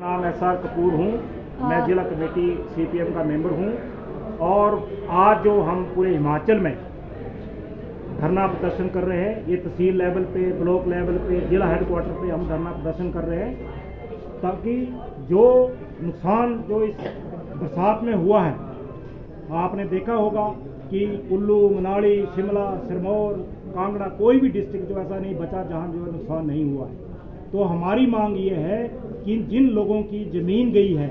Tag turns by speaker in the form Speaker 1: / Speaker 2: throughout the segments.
Speaker 1: नाम एसआर कपूर हूँ। मैं जिला कमेटी सीपीएम का मेंबर हूँ और आज जो हम पूरे हिमाचल में धरना प्रदर्शन कर रहे हैं, ये तहसील लेवल पे, ब्लॉक लेवल पे, जिला हेडक्वार्टर पे हम धरना प्रदर्शन कर रहे हैं ताकि जो नुकसान जो इस बरसात में हुआ है, आपने देखा होगा कि कुल्लू, मनाली, शिमला, सिरमौर, कांगड़ा, कोई भी डिस्ट्रिक्ट जो ऐसा नहीं बचा जहाँ जो है नुकसान नहीं हुआ है। तो हमारी मांग ये है कि जिन लोगों की ज़मीन गई है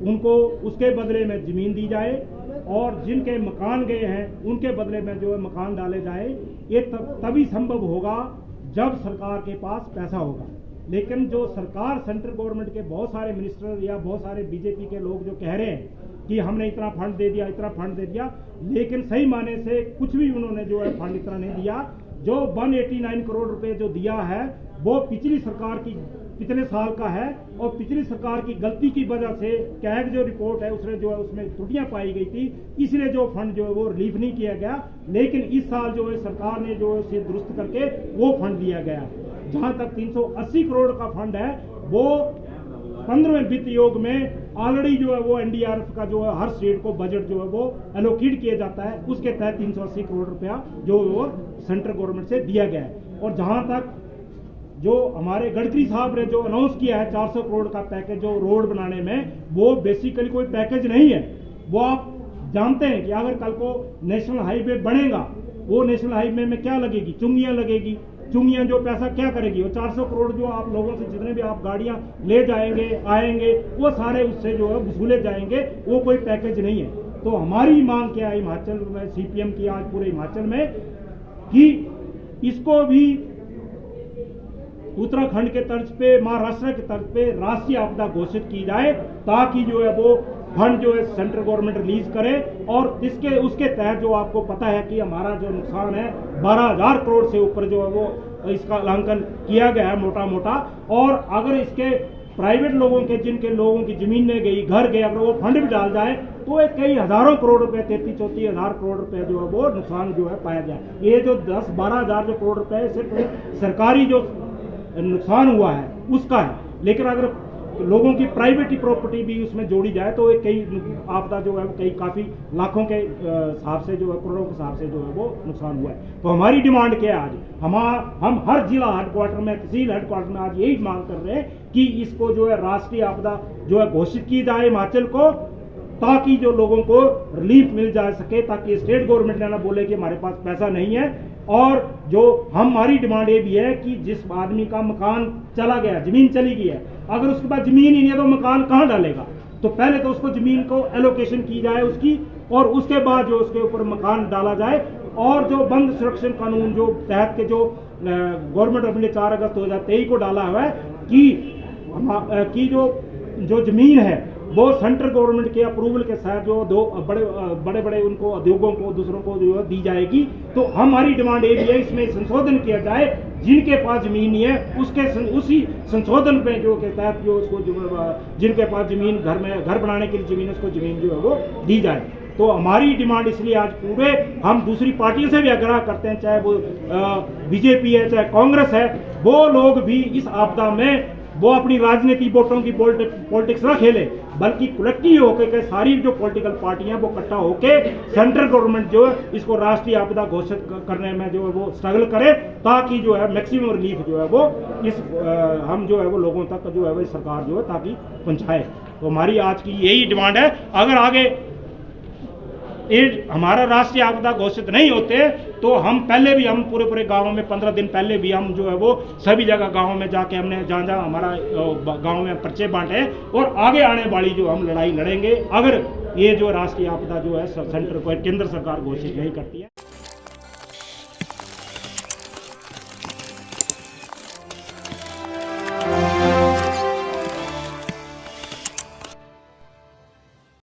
Speaker 1: उनको उसके बदले में ज़मीन दी जाए और जिनके मकान गए हैं उनके बदले में जो है मकान डाले जाए। ये तभी संभव होगा जब सरकार के पास पैसा होगा। लेकिन जो सरकार, सेंट्रल गवर्नमेंट के बहुत सारे मिनिस्टर या बहुत सारे बीजेपी के लोग जो कह रहे हैं कि हमने इतना फंड दे दिया, इतना फंड दे दिया, लेकिन सही माने से कुछ भी उन्होंने जो है फंड इतना नहीं दिया। जो 189 करोड़ रुपए जो दिया है वो पिछली सरकार की पिछले साल का है और पिछली सरकार की गलती की वजह से कैग जो रिपोर्ट है उसने जो है उसमें त्रुटियां पाई गई थी, इसलिए जो फंड जो है वो रिलीफ नहीं किया गया। लेकिन इस साल जो है सरकार ने जो है उसे दुरुस्त करके वो फंड दिया गया। जहां तक 380 करोड़ का फंड है वो 15वें वित्त योग में ऑलरेडी जो है वो एनडीआरएफ का जो है हर स्टेट को बजट जो है वो एलोकेट किया जाता है, उसके तहत 380 करोड़ रुपया जो वो सेंट्रल गवर्नमेंट से दिया गया है। और जहां तक जो हमारे गडकरी साहब ने जो अनाउंस किया है 400 करोड़ का पैकेज जो रोड बनाने में, वो बेसिकली कोई पैकेज नहीं है। वो आप जानते हैं कि अगर कल को नेशनल हाईवे बनेगा, वो नेशनल हाईवे में क्या लगेगी, चुंगियां लगेगी। चुंगियां जो पैसा क्या करेगी, वो 400 करोड़ जो आप लोगों से जितने भी आप गाड़ियां ले जाएंगे आएंगे वो सारे उससे जो है वसूले जाएंगे, वो कोई पैकेज नहीं है। तो हमारी मांग क्या है हिमाचल में, सीपीएम की आज पूरे हिमाचल में, कि इसको भी उत्तराखंड के तर्ज पे, महाराष्ट्र के तर्ज पे राष्ट्रीय आपदा घोषित की जाए ताकि जो है वो फंड जो है सेंट्रल गवर्नमेंट रिलीज करे। और उसके तहत जो आपको पता है कि हमारा जो नुकसान है 12,000 करोड़ से ऊपर जो है वो इसका आंकलन किया गया है मोटा मोटा। और अगर इसके प्राइवेट लोगों के, जिनके लोगों की जमीनें गई, घर गए, अगर वो फंड भी डाल जाए तो एक कई हजारों करोड़ रुपए, 33-34 हजार करोड़ रुपए जो है वो नुकसान जो है पाया जाए। ये जो 10-12 हजार जो करोड़ रुपए सिर्फ सरकारी जो नुकसान हुआ है उसका है, लेकिन अगर लोगों की प्राइवेट प्रॉपर्टी भी उसमें जोड़ी जाए तो एक कई आपदा जो है कई काफी लाखों के हिसाब से जो है, करोड़ों के हिसाब से जो है वो नुकसान हुआ है। तो हमारी डिमांड क्या है आज, हम हर जिला हेडक्वार्टर में, तहसील हेडक्वार्टर में आज यही मांग कर रहे हैं कि इसको जो है राष्ट्रीय आपदा जो है घोषित की जाए हिमाचल को, ताकि जो लोगों को रिलीफ मिल जा सके, ताकि स्टेट गवर्नमेंट ने ना बोले कि हमारे पास पैसा नहीं है। और जो हमारी डिमांड ये भी है कि जिस आदमी का मकान चला गया, जमीन चली गई है, अगर उसके पास जमीन ही नहीं है तो मकान कहाँ डालेगा। तो पहले तो उसको जमीन को एलोकेशन की जाए उसकी, और उसके बाद जो उसके ऊपर मकान डाला जाए। और जो बंद संरक्षण कानून जो तहत के जो गवर्नमेंट अपने 4 अगस्त 2023 को डाला हुआ है कि जो जमीन है वो सेंट्रल गवर्नमेंट के अप्रूवल के साथ जो दो बड़े बड़े उनको उद्योगों को, दूसरों को जो दी जाएगी। तो हमारी डिमांड ये भी है इसमें संशोधन किया जाए, जिनके पास जमीन नहीं है उसी संशोधन पे जो के तहत जो उसको जिनके पास जमीन, घर बनाने के लिए जमीन, उसको जमीन जो है वो दी जाए। तो हमारी डिमांड इसलिए आज पूरे हम दूसरी पार्टियों से भी आग्रह करते हैं, चाहे वो बीजेपी है, चाहे कांग्रेस है, वो लोग भी इस आपदा में वो अपनी राजनीति, वोटों की पॉलिटिक्स ना खेले, बल्कि कलेक्टिव होकर सारी जो पॉलिटिकल पार्टियां वो इकट्ठा होकर सेंट्रल गवर्नमेंट जो है इसको राष्ट्रीय आपदा घोषित करने में जो है वो स्ट्रगल करे, ताकि जो है मैक्सिमम रिलीफ जो है वो हम जो है वो लोगों तक जो है वो सरकार जो है ताकि पहुंचाए। तो हमारी आज की यही डिमांड है। अगर आगे हमारा राष्ट्रीय आपदा घोषित नहीं होते तो हम पहले भी, हम पूरे गांव में 15 दिन पहले भी हम जो है वो सभी जगह गांव में जाके हमने जहाँ हमारा गांव में पर्चे बांटे, और आगे आने वाली जो हम लड़ाई लड़ेंगे अगर ये जो राष्ट्रीय आपदा जो है सेंटर को, केंद्र सरकार घोषित नहीं करती है।